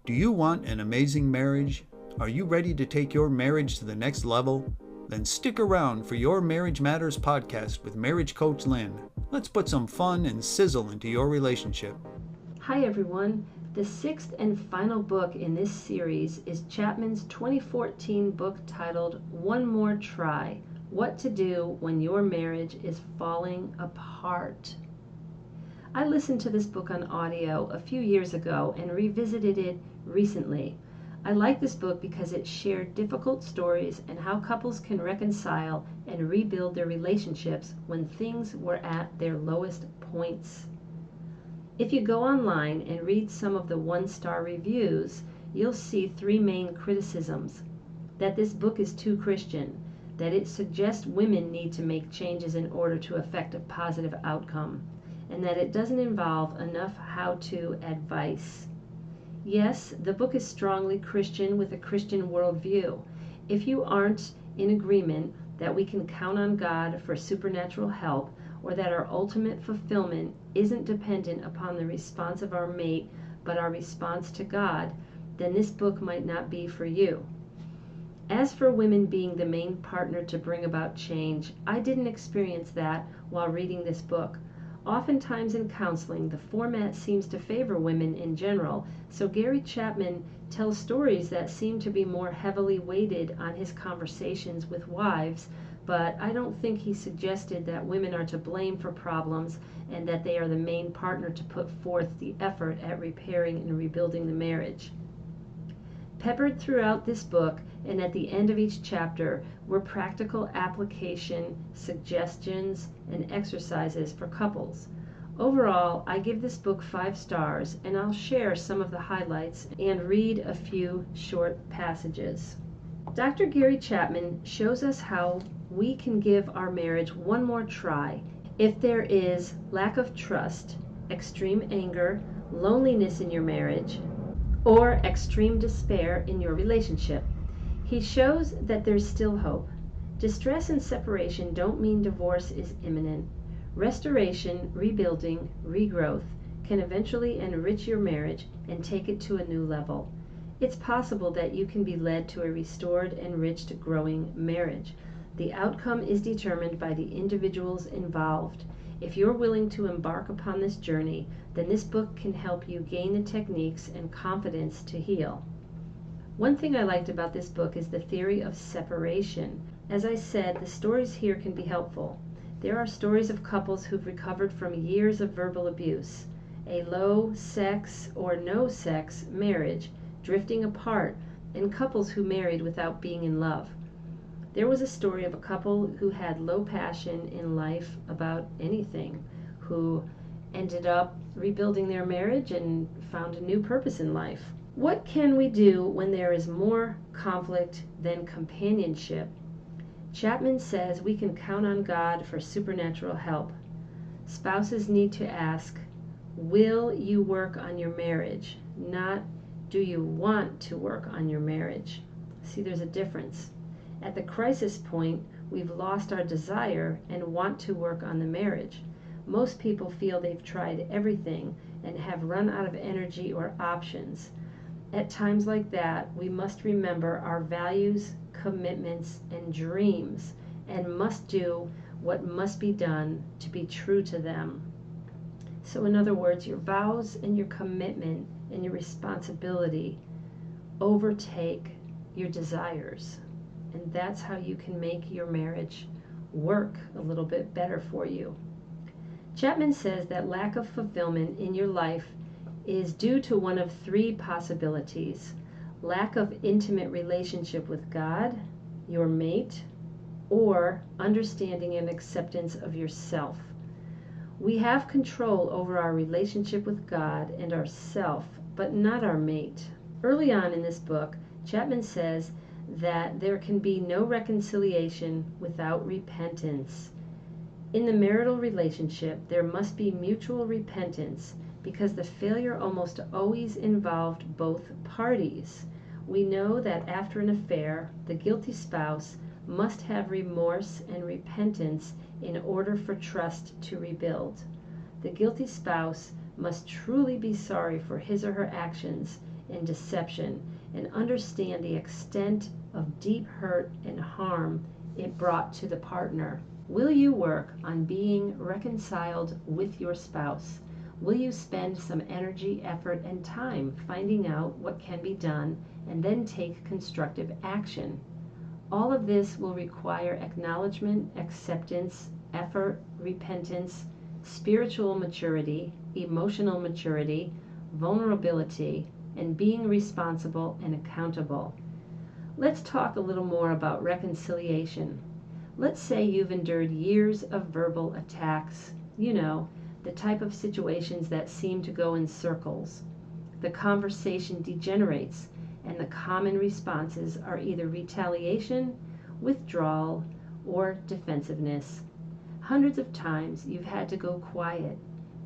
Do you want an amazing marriage? Are you ready to take your marriage to the next level? Then stick around for your Marriage Matters podcast with marriage coach Lynn. Let's put some fun and sizzle into your relationship. Hi everyone. The sixth and final book in this series is Chapman's 2014 book titled One More Try: What to Do When Your Marriage is Falling Apart. I listened to this book on audio a few years ago and revisited it recently. I like this book because it shared difficult stories and how couples can reconcile and rebuild their relationships when things were at their lowest points. If you go online and read some of the one-star reviews, you'll see three main criticisms: that this book is too Christian, that it suggests women need to make changes in order to effect a positive outcome, and that it doesn't involve enough how-to advice. Yes, the book is strongly Christian with a Christian worldview. If you aren't in agreement that we can count on God for supernatural help, or that our ultimate fulfillment isn't dependent upon the response of our mate, but our response to God, then this book might not be for you. As for women being the main partner to bring about change, I didn't experience that while reading this book. Oftentimes in counseling, the format seems to favor women in general, so Gary Chapman tells stories that seem to be more heavily weighted on his conversations with wives, but I don't think he suggested that women are to blame for problems and that they are the main partner to put forth the effort at repairing and rebuilding the marriage. Peppered throughout this book and at the end of each chapter were practical application, suggestions, and exercises for couples. Overall, I give this book 5 stars, and I'll share some of the highlights and read a few short passages. Dr. Gary Chapman shows us how we can give our marriage one more try if there is lack of trust, extreme anger, loneliness in your marriage, or extreme despair in your relationship. He shows that there's still hope. Distress and separation don't mean divorce is imminent. Restoration, rebuilding, regrowth can eventually enrich your marriage and take it to a new level. It's possible that you can be led to a restored, enriched, growing marriage. The outcome is determined by the individuals involved. If you're willing to embark upon this journey, then this book can help you gain the techniques and confidence to heal. One thing I liked about this book is the theory of separation. As I said, the stories here can be helpful. There are stories of couples who've recovered from years of verbal abuse, a low sex or no sex marriage drifting apart, and couples who married without being in love. There was a story of a couple who had low passion in life about anything, who ended up rebuilding their marriage and found a new purpose in life. What can we do when there is more conflict than companionship? Chapman says we can count on God for supernatural help. Spouses need to ask, will you work on your marriage? Not, do you want to work on your marriage? See, there's a difference. At the crisis point, we've lost our desire and want to work on the marriage. Most people feel they've tried everything and have run out of energy or options. At times like that, we must remember our values, commitments, and dreams, and must do what must be done to be true to them. So in other words, your vows and your commitment and your responsibility overtake your desires. And that's how you can make your marriage work a little bit better for you. Chapman says that lack of fulfillment in your life is due to one of 3 possibilities: lack of intimate relationship with God, your mate, or understanding and acceptance of yourself. We have control over our relationship with God and ourself, but not our mate. Early on in this book, Chapman says that there can be no reconciliation without repentance. In the marital relationship, there must be mutual repentance because the failure almost always involved both parties. We know that after an affair, the guilty spouse must have remorse and repentance in order for trust to rebuild. The guilty spouse must truly be sorry for his or her actions and deception and understand the extent of deep hurt and harm it brought to the partner? Will you work on being reconciled with your spouse? Will you spend some energy, effort, and time finding out what can be done and then take constructive action? All of this will require acknowledgement, acceptance, effort, repentance, spiritual maturity, emotional maturity, vulnerability, and being responsible and accountable. Let's talk a little more about reconciliation. Let's say you've endured years of verbal attacks. You know, the type of situations that seem to go in circles. The conversation degenerates, and the common responses are either retaliation, withdrawal, or defensiveness. Hundreds of times you've had to go quiet,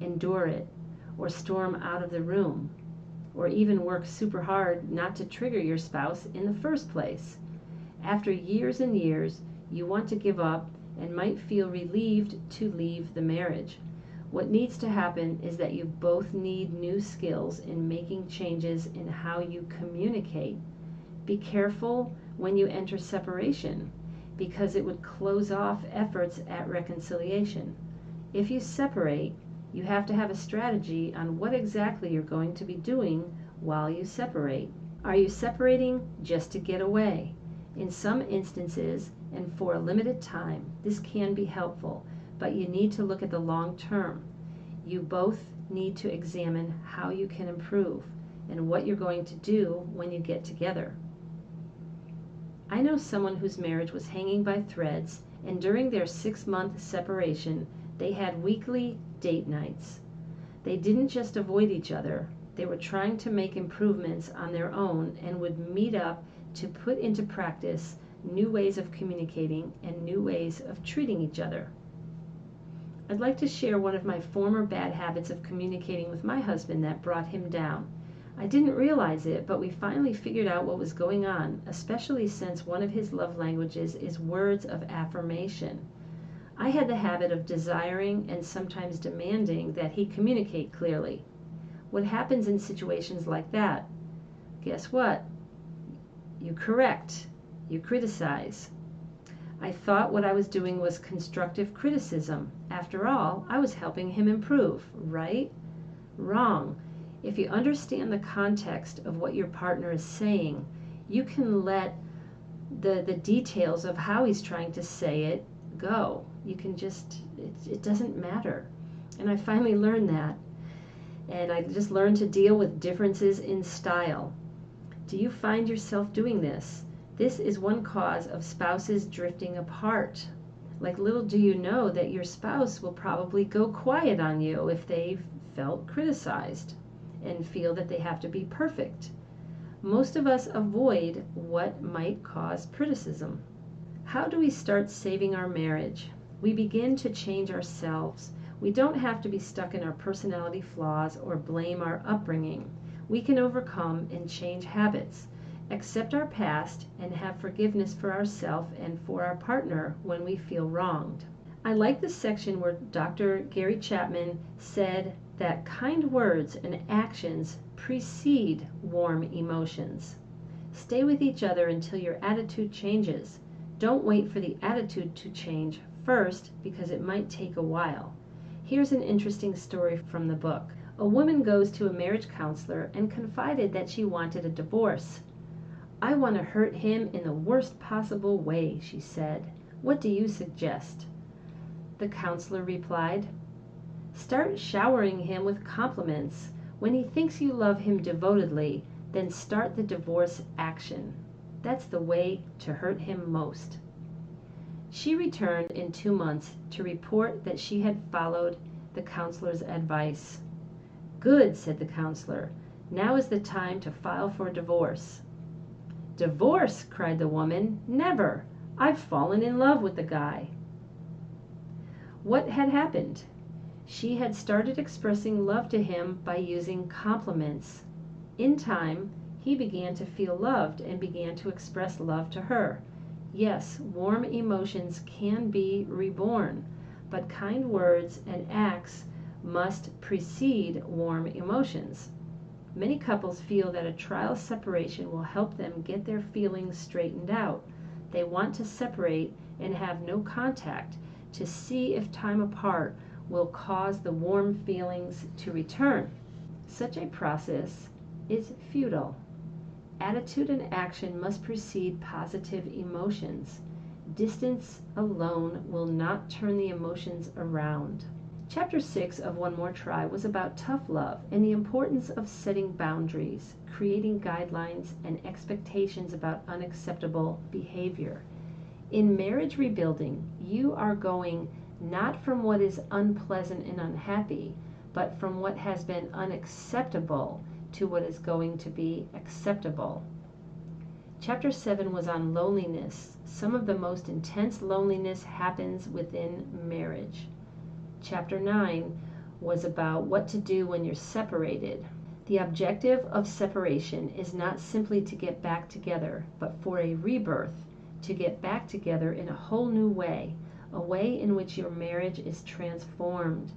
endure it, or storm out of the room, or even work super hard not to trigger your spouse in the first place. After years and years, you want to give up and might feel relieved to leave the marriage. What needs to happen is that you both need new skills in making changes in how you communicate. Be careful when you enter separation, because it would close off efforts at reconciliation. If you separate, you have to have a strategy on what exactly you're going to be doing while you separate. Are you separating just to get away? In some instances, and for a limited time, this can be helpful, but you need to look at the long term. You both need to examine how you can improve and what you're going to do when you get together. I know someone whose marriage was hanging by threads, and during their 6-month separation, they had weekly date nights. They didn't just avoid each other, they were trying to make improvements on their own and would meet up to put into practice new ways of communicating and new ways of treating each other. I'd like to share one of my former bad habits of communicating with my husband that brought him down. I didn't realize it, but we finally figured out what was going on, especially since one of his love languages is words of affirmation. I had the habit of desiring and sometimes demanding that he communicate clearly. What happens in situations like that? Guess what? You correct. You criticize. I thought what I was doing was constructive criticism. After all, I was helping him improve, right? Wrong. If you understand the context of what your partner is saying, you can let the details of how he's trying to say it go. You can just, it doesn't matter. And I finally learned that. And I just learned to deal with differences in style. Do you find yourself doing this? This is one cause of spouses drifting apart. Like, little do you know that your spouse will probably go quiet on you if they've felt criticized and feel that they have to be perfect. Most of us avoid what might cause criticism. How do we start saving our marriage? We begin to change ourselves. We don't have to be stuck in our personality flaws or blame our upbringing. We can overcome and change habits, accept our past, and have forgiveness for ourselves and for our partner when we feel wronged. I like the section where Dr. Gary Chapman said that kind words and actions precede warm emotions. Stay with each other until your attitude changes. Don't wait for the attitude to change first, because it might take a while. Here's an interesting story from the book. A woman goes to a marriage counselor and confided that she wanted a divorce. "I want to hurt him in the worst possible way," she said. "What do you suggest?" The counselor replied, "Start showering him with compliments. When he thinks you love him devotedly, then start the divorce action. That's the way to hurt him most." She returned in 2 months to report that she had followed the counselor's advice. "Good," said the counselor. "Now is the time to file for divorce." "Divorce?" cried the woman. "Never! I've fallen in love with the guy." What had happened? She had started expressing love to him by using compliments. In time, he began to feel loved and began to express love to her. Yes, warm emotions can be reborn, but kind words and acts must precede warm emotions. Many couples feel that a trial separation will help them get their feelings straightened out. They want to separate and have no contact to see if time apart will cause the warm feelings to return. Such a process is futile. Attitude and action must precede positive emotions. Distance alone will not turn the emotions around. Chapter 6 of One More Try was about tough love and the importance of setting boundaries, creating guidelines and expectations about unacceptable behavior. In marriage rebuilding, you are going not from what is unpleasant and unhappy, but from what has been unacceptable to what is going to be acceptable. Chapter 7 was on loneliness. Some of the most intense loneliness happens within marriage. Chapter 9 was about what to do when you're separated. The objective of separation is not simply to get back together, but for a rebirth, to get back together in a whole new way, a way in which your marriage is transformed.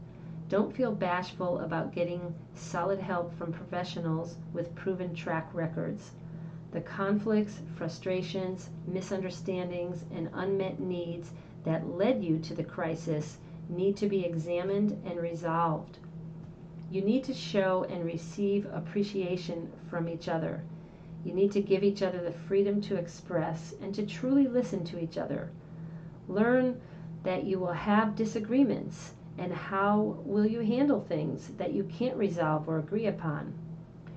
Don't feel bashful about getting solid help from professionals with proven track records. The conflicts, frustrations, misunderstandings, and unmet needs that led you to the crisis need to be examined and resolved. You need to show and receive appreciation from each other. You need to give each other the freedom to express and to truly listen to each other. Learn that you will have disagreements, and how will you handle things that you can't resolve or agree upon.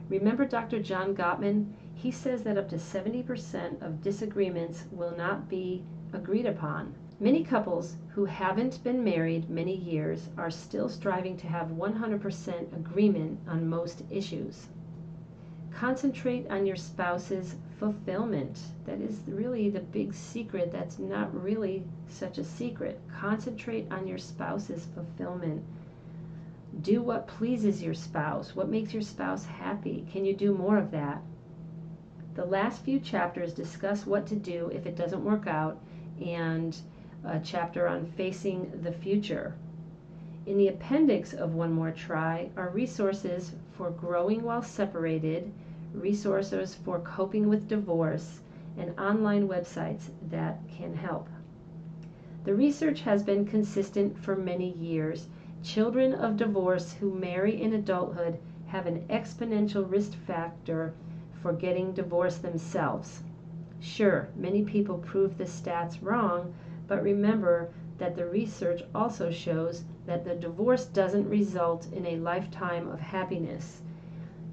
Remember Dr. John Gottman? He says that up to 70% of disagreements will not be agreed upon. Many couples who haven't been married many years are still striving to have 100% agreement on most issues. Concentrate on your spouse's fulfillment. That is really the big secret that's not really such a secret. Concentrate on your spouse's fulfillment. Do what pleases your spouse. What makes your spouse happy? Can you do more of that? The last few chapters discuss what to do if it doesn't work out, and a chapter on facing the future. In the appendix of One More Try are resources for growing while separated, resources for coping with divorce, and online websites that can help. The research has been consistent for many years. Children of divorce who marry in adulthood have an exponential risk factor for getting divorced themselves. Sure, many people prove the stats wrong, but remember that the research also shows that the divorce doesn't result in a lifetime of happiness.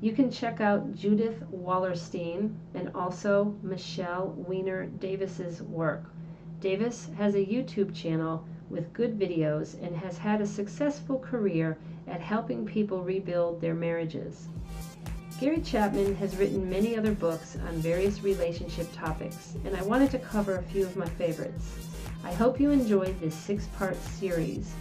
You can check out Judith Wallerstein and also Michelle Weiner Davis's work. Davis has a YouTube channel with good videos and has had a successful career at helping people rebuild their marriages. Gary Chapman has written many other books on various relationship topics, and I wanted to cover a few of my favorites. I hope you enjoyed this 6-part series.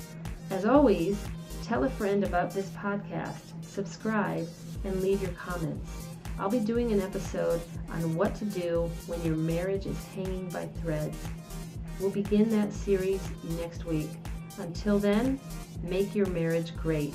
As always, tell a friend about this podcast, subscribe, and leave your comments. I'll be doing an episode on what to do when your marriage is hanging by threads. We'll begin that series next week. Until then, make your marriage great.